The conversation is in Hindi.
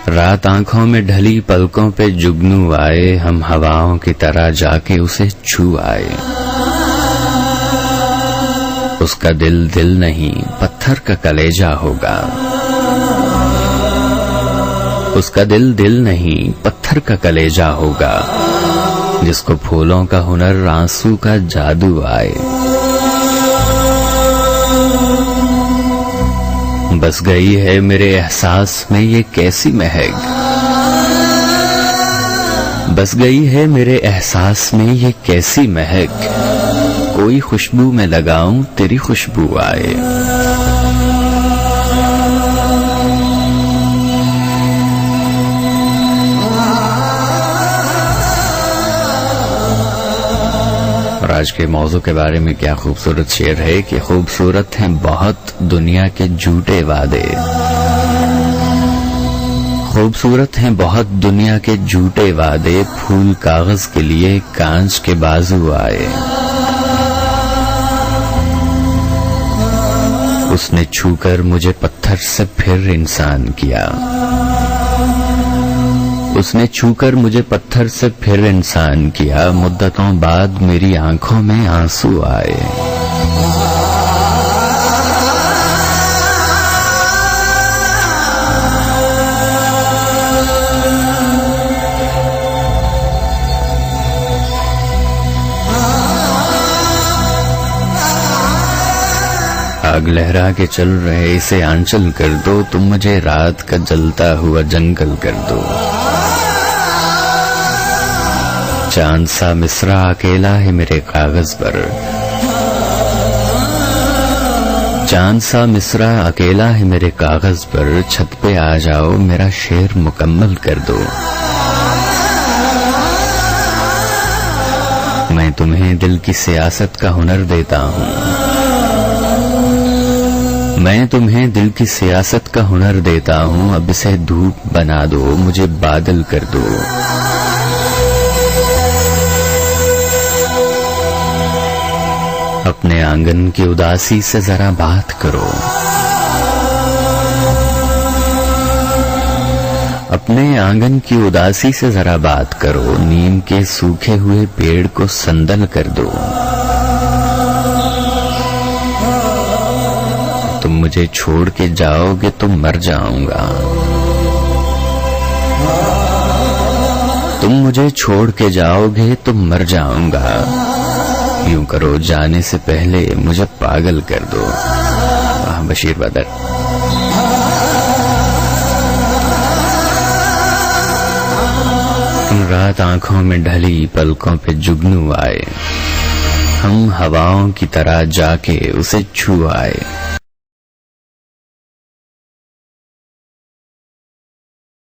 रात आंखों में ढली पलकों पे जुगनू आए, हम हवाओं की तरह जाके उसे छू आए। उसका दिल दिल नहीं पत्थर का कलेजा होगा, उसका दिल दिल नहीं पत्थर का कलेजा होगा, जिसको फूलों का हुनर आंसू का जादू आए। बस गई है मेरे एहसास में ये कैसी महक, बस गई है मेरे एहसास में ये कैसी महक, कोई खुशबू में लगाऊं तेरी खुशबू आए। और आज के मौजू के बारे में क्या खूबसूरत शेर है कि खूबसूरत हैं बहुत दुनिया के झूठे वादे, खूबसूरत हैं बहुत दुनिया के झूठे वादे, फूल कागज के लिए कांच के बाजू आए। उसने छूकर मुझे पत्थर से फिर इंसान किया, उसने छूकर मुझे पत्थर से फिर इंसान किया, मुद्दतों बाद मेरी आंखों में आंसू आए। आग लहरा के चल रहे इसे आंचल कर दो, तुम मुझे रात का जलता हुआ जंगल कर दो। चांद सा मिसरा अकेला है मेरे कागज पर, चांद सा मिसरा अकेला है मेरे कागज पर, छत पे आ जाओ मेरा शेर मुकम्मल कर दो। मैं तुम्हें दिल की सियासत का हुनर देता हूँ, मैं तुम्हें दिल की सियासत का हुनर देता हूँ, अब इसे धूप बना दो मुझे बादल कर दो। अपने आंगन की उदासी से जरा बात करो, अपने आंगन की उदासी से जरा बात करो, नीम के सूखे हुए पेड़ को संदल कर दो। तुम मुझे छोड़ के जाओगे तो मर जाऊंगा, तुम मुझे छोड़ के जाओगे तो मर जाऊंगा, यूं करो जाने से पहले मुझे पागल कर दो। बशीर बदर। रात आंखों में ढली पलकों पे जुगनू आए, हम हवाओं की तरह जाके उसे छू आए।